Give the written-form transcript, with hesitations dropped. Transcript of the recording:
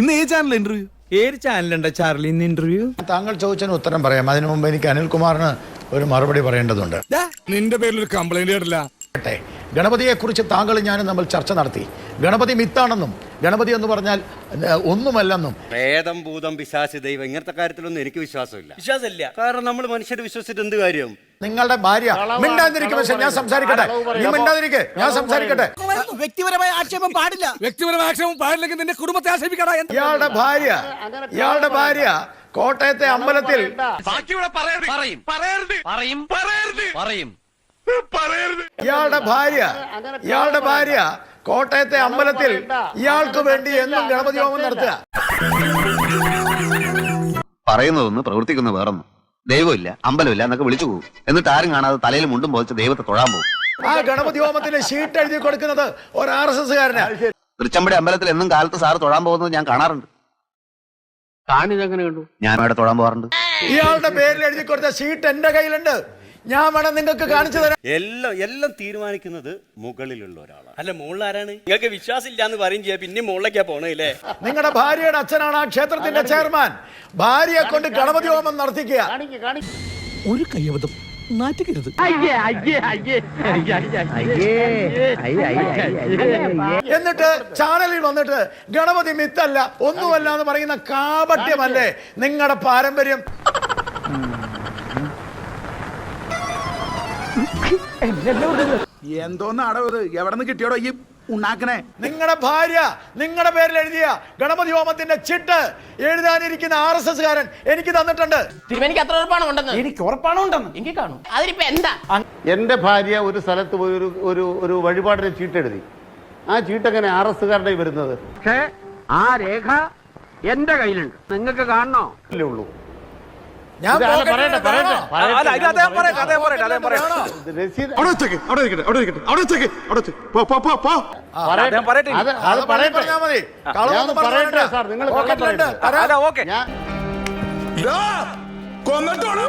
ഇന്ന് ഏത് channel interview? ഏത് ചാനലുണ്ടോ ചാർലി ഇന്ന് ഇന്റർവ്യൂ? താങ്കൾ ചോദിച്ചതിന് ഉത്തരം പറയാം. അതിനു മുമ്പ് എനിക്ക് അനിൽകുമാറിന് ഒരു മറുപടി പറയേണ്ടതുണ്ട്. നിന്റെ പേരിൽ ഒരു കംപ്ലൈന്റ് കേട്ടില്ല. ഗണപതിയെക്കുറിച്ച് താങ്കളും ഞാനും നമ്മൾ ചർച്ച നടത്തി. ഗണപതി മിത്താണെന്നും ഗണപതി എന്ന് പറഞ്ഞാൽ ഒന്നുമല്ലെന്നും. പ്രേതം ഭൂതം പിശാച് ദൈവം ഇങ്ങനത്തെ കാര്യത്തിലൊന്നും എനിക്ക് വിശ്വാസമില്ല. കാരണം നമ്മൾ മനുഷ്യരെ വിശ്വസിച്ചിട്ട് എന്ത് കാര്യം? നിങ്ങളുടെ ഭാര്യ മിണ്ടാതിരിക്കും. പക്ഷെ ഞാൻ സംസാരിക്കട്ടെ. നീ മിണ്ടാതിരിക്കെ, ഞാൻ സംസാരിക്കട്ടെ. വ്യക്തിപരമായ ആക്ഷേപം പാടില്ല. വ്യക്തിപരമായ ആക്ഷേപം പാടില്ലെങ്കിൽ നിന്റെ കുടുംബത്തെ ആക്ഷേപിക്കടാ. ഇയാളുടെ ഭാര്യ കോട്ടയത്തെ അമ്പലത്തിൽ ഇയാളുടെ ഭാര്യ കോട്ടയത്തെ അമ്പലത്തിൽ ഇയാൾക്ക് വേണ്ടി എന്നും ഗണപതി ഹോമം നടത്തുക. പറയുന്നതൊന്ന് പ്രവർത്തിക്കുന്ന വേറൊന്നും. ദൈവമില്ല അമ്പലമില്ല എന്നൊക്കെ വിളിച്ചു പോകും. എന്നിട്ട് ആരും കാണാതെ തലയിൽ മുണ്ടും പോയിച്ച് ദൈവത്തെ തൊഴാൻ പോകും. ആ ഗണപതി ഹോമത്തിന് ഷീറ്റ് എഴുതി കൊടുക്കുന്നത് ഒരു RSS കാരനാണ്. തൃച്ചമ്പടി അമ്പലത്തിൽ എന്നും കാലത്ത് സാറ് തൊഴാൻ പോകുന്നത് ഞാൻ കാണാറുണ്ട്. ഞാൻ അവിടെ തൊഴാൻ പോകാറുണ്ട്. ഇയാളുടെ പേരിൽ എഴുതി കൊടുത്ത ഷീറ്റ് എന്റെ കയ്യിലുണ്ട്. ഞാൻ വേണം നിങ്ങൾക്ക് കാണിച്ചു തരാം. എല്ലാം തീരുമാനിക്കുന്നത് മുകളിലുള്ള ഒരാളാണ്. അല്ല, മുകളിൽ ആരാണ്? നിങ്ങൾക്ക് വിശ്വാസം ഇല്ലാന്ന് പറയും ചെയ്യാം, പിന്നെ മുകളിലേക്കാ പോണല്ലേ? നിങ്ങളുടെ ഭാര്യയുടെ അച്ഛനാണ് ആ ക്ഷേത്രത്തിന്റെ ചെയർമാൻ. ഭാര്യയെ കൊണ്ട് ഗണപതി ഹോമം നടത്തിക്കുക. ഒരു കയ്യബദ്ധം നാറ്റിക്കരുത്. എന്നിട്ട് ചാനലിൽ വന്നിട്ട് ഗണപതി മിത്തല്ല ഒന്നുമല്ല എന്ന് പറയുന്ന കാപട്യമല്ലേ നിങ്ങളുടെ പാരമ്പര്യം? എന്തോന്നാടോ ഇത്? എവിടെ നിന്ന് കിട്ടിയോടോ ഈ ഉണ്ടാക്കണേ? നിങ്ങളുടെ ഭാര്യ നിങ്ങളുടെ പേരിൽ എഴുതിയ ഗണപതി ഹോമത്തിന്റെ ചിട്ട് എഴുതാനിരിക്കുന്ന RSS കാരൻ എനിക്ക് തന്നിട്ടുണ്ട്. തിരുമേനിക്ക് അത്ര ഉറപ്പാണോ ഉണ്ടെന്ന്? എനിക്ക് ഉറപ്പാണോ ഉണ്ടെന്ന്? എനിക്ക് കാണും. അതിനിപ്പോ എന്താ? എന്റെ ഭാര്യ ഒരു സ്ഥലത്ത് പോയി ഒരു വഴിപാടിന് ചീട്ടെഴുതി. ആ ചീട്ടെങ്ങനെ RSS കാരുടെ വരുന്നത്? പക്ഷേ ആ രേഖ എന്റെ കയ്യിലുണ്ട്. നിങ്ങൾക്ക് കാണണോ? ഇല്ലേ ഉള്ളൂ. ഞാൻ കൊന്നിട്ടോളൂ.